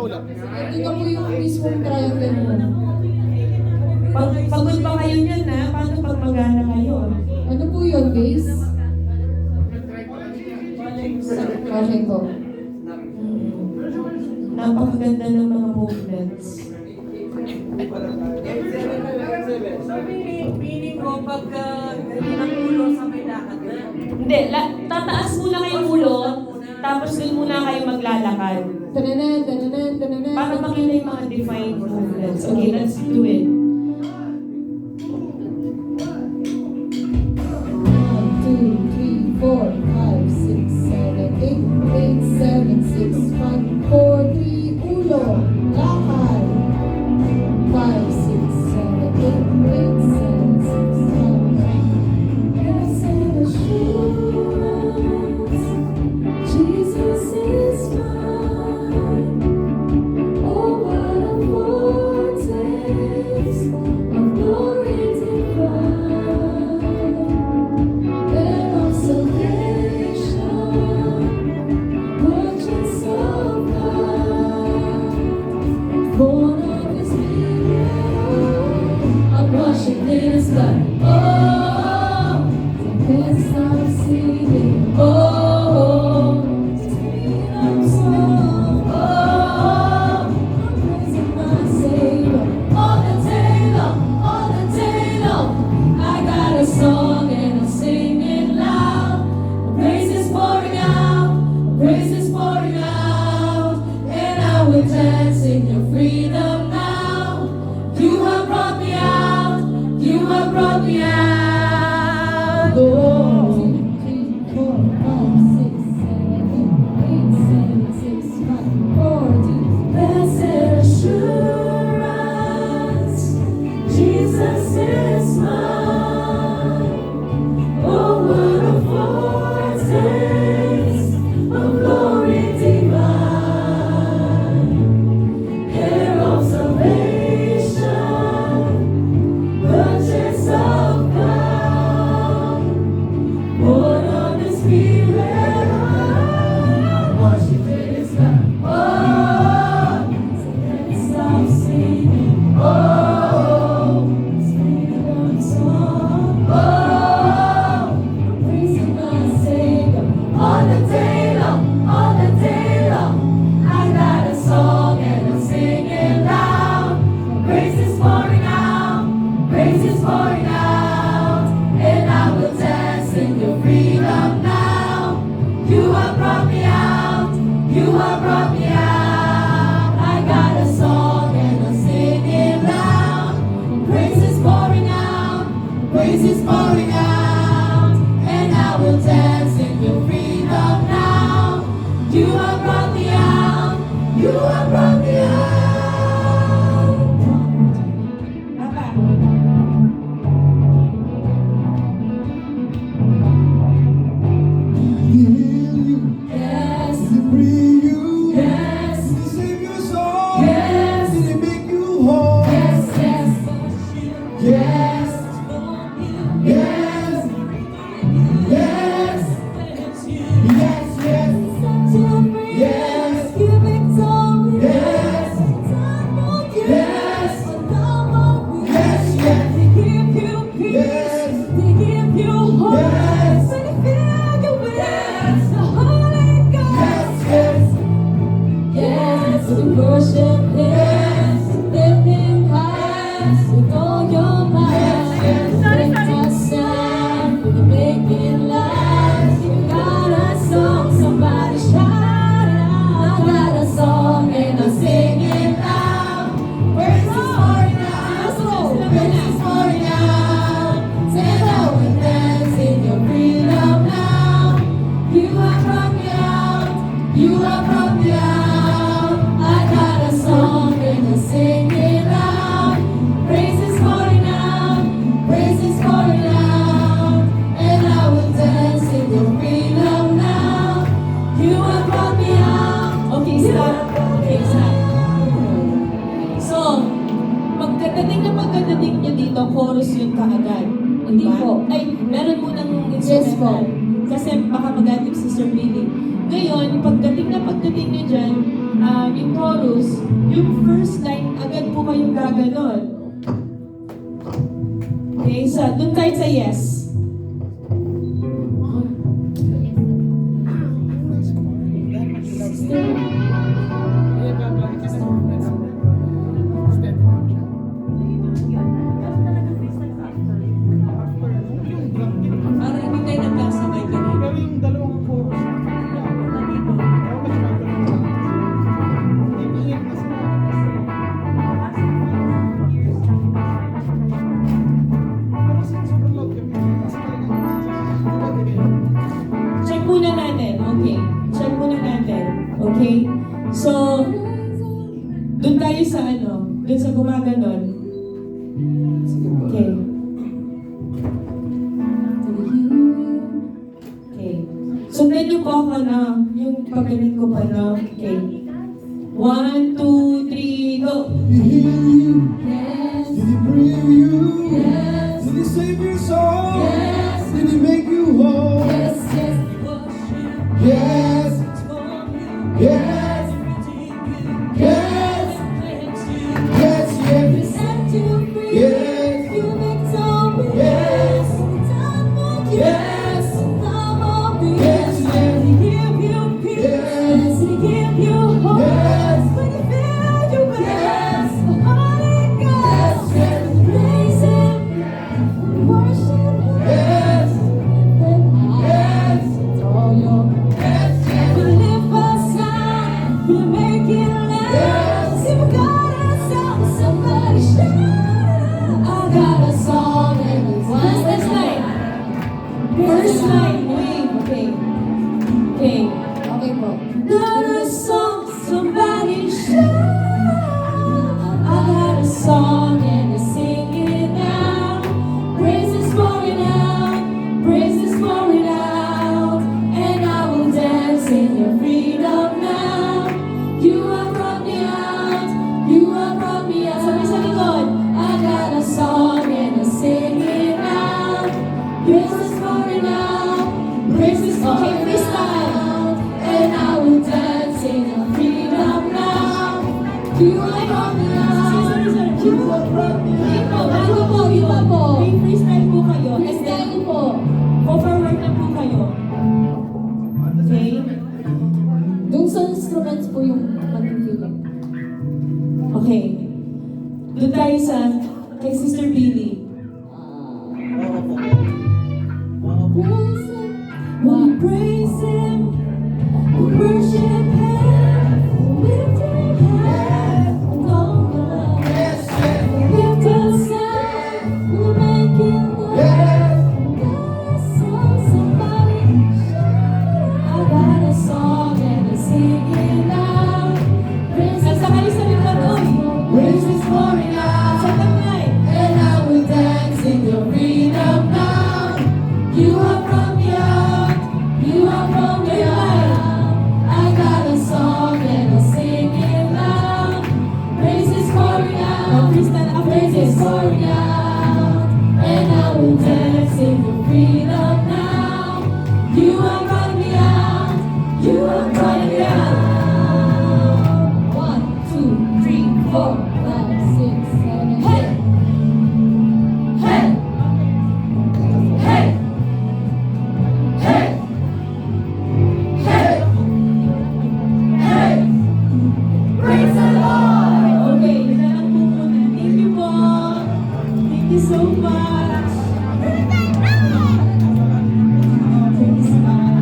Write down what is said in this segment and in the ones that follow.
Hindi na po yung mismong triangle mo. Pagod pa kayo niyan na, paano pag magana kayo? Ano po yun, base? Okay po. Napakaganda ng mga movements. Feeling ko pagka ng ulo sa may lakad na. Hindi, tataas muna kayong ulo, tapos dun muna kayo maglalakad. Tananan, tananan, tananan. Para makita yung mga defined movements. Okay, let's do it. 1, 2, 3, 4, 5, 6, 7, 8, 8, 7, 6, 5, 4, 3, ulo, lakad. 5, 6, 7, 8, 8, 7, 6, 5. Blessed assurance, Jesus is mine. Oh, what a foretaste of glory divine, and of salvation, purchase of God, born of His Spirit, I'm washing in His blood. Oh, I can't stop singing. Oh, freedom song. Oh, I'm praising my Savior all the day long, all the day long. I got a song and I'm singing loud. Praise is pouring out, praise is pouring out, and I will dance in your freedom now. You have brought me out, you have brought me out. Oh. 2, 3, 4, 5, 6, 7, 8, 8, 7, 6, 5, 4, 2. Blessed assurance, Jesus is mine. Oh, what a foretaste of glory divine, heir of salvation, purchase of God, born of the Spirit, worship His God. Oh, so let's stop singing. Oh, freedom song. Oh, praising my Savior all the day long, all the day long. I got a song and I'm singing loud. Praise is pouring out, praise is pouring out, and I will dance in your freedom now. You have brought me out, you have brought me out. I got a song and I'm singing loud. Praise is pouring out, praise is pouring out, and I will dance in your freedom now. You have brought me out, you have brought me out. Papa. Yes, Free you. yes, Save your soul. Yes. Did it make you whole? yes, yes, Yes. Yes. Yes. Yes. Yes. Yes. you victory. Yes. Yes. Yes. Yes. They give you peace. Yes. They give you hope. Yes. When you feel your wings, the Holy Ghost. Yes. Yes, we worship Him, lift Him high with all your might. Lift us up, we make it live. You got a song, somebody shout it out. I got a song and I'm singing loud. Praise is pouring out, praise is pouring out. Stand up and dance in your freedom now. You have brought me out, you have brought me out. I got a song and I'm singing loud. Praise is pouring out, praise is pouring out, and I will dance in your freedom now. You have brought me out. Okay, stop. Okay, stop. So, pagkadating nyo dito, chorus yun kaagad. Hindi Diba? po. Ay, meron mo ng Yes po. instrumental. Kasi baka maganip si Sir Billy. Ngayon, pagdating nyo dyan, yung chorus, kayong gaganon. Okay, so dun tayo sa yes. Para hindi tayo nagkasabay kanina. Pero yung dalawang chorus, Check muna natin. Okay. Check muna natin. Okay? So, dun tayo sa ano, dun sa gumaganon. Okay. Okay. Sundan niyo po ako na, yung pagalit ko pa na. Okay. 1, 2, 3, go! Did he heal you? Yes, Did he bring you? yes, Did he save your soul? yes, Did he make you whole? yes, yes. Yes, yes, yes, yes, We yes, set you free. Yes. You victorious. Yes. Time for you. Yes. Time of you. Yes, yes. He give you peace. Yes. He give you hope. Yes. When you feel you Yes. the Holy Ghost. Yes, yes. Praise Him. Worship Him. yes, Yes. All your yes, we live for sound, we make it loud. Yes. See, we got a song, somebody shout. I got a song and it's First next line. First line. Wait. Okay. Okay. Okay po. Got a song, somebody shout. I got a song and I sing it now. Praises pouring out, praises pouring out, and I will dance in your freedom now. You have brought me out, you have brought me out. Sabi sa likod, I got a song and I sing it now. Praises pouring out, praises pouring out, and I will dance in your freedom now. You have brought me out. you have brought me out. Iba po. May freestyle po kayo. Freestyle po. Overwork na po kayo. Okay? Doon sa instruments po yung pag-feeling. Okay. Doon tayo sa kay Sister Billy. Praise Him. We praise Him, we worship Him, we lift Him high, and all the love. Yes, yes, We lift us up, we make it love. yes, Got a song, somebody shout. I got a song and I sing it loud. Praises pouring out, praises pouring out. Sa taglay. And I will dance in your freedom now. You have brought me out, you have brought me out. I got a song and I sing it loud. Praises pouring out. Freestyle after Praises this. pouring out. And I will dance in your freedom now. You have brought me out, you have brought me out. 1, 2, 3, 4, 5, 6, 7, Hey! Hey! Hey! Hey! Hey! Hey! Praise the Lord! Okay, yun na lang po muna. Thank you po. Thank you so much. Praise God.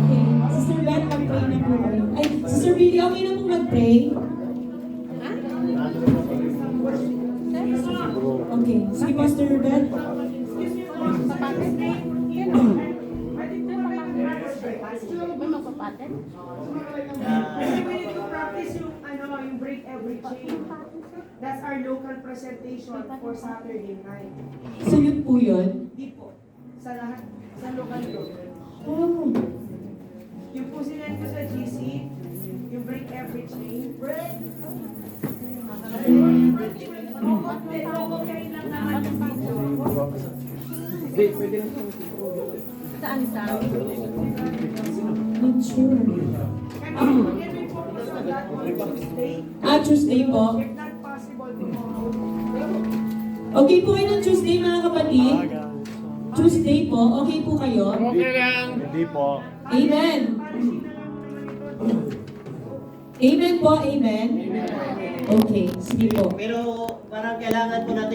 Okay, Sister Beth, mag-pray na po kayo. Ay, Sister Billy, okay na po mag-pray? Okay, sige Pastor Beth. Kasi we need to practice yung, yung break every chain. That's our local presentation for Saturday night. So yun po yun? Di po. Sa lahat, sa local to. Oh. Yung po sinend ko sa GC, yung break every chain. Break! Not sure. Can we focus on that on Tuesday? Tuesday po. If not possible tomorrow. Okay po kayo ng Tuesday mga kapatid? Tuesday po, okay po kayo? Okay lang. Hindi po. Amen. Amen po, amen. Okay, sige po. Pero parang kailangan po natin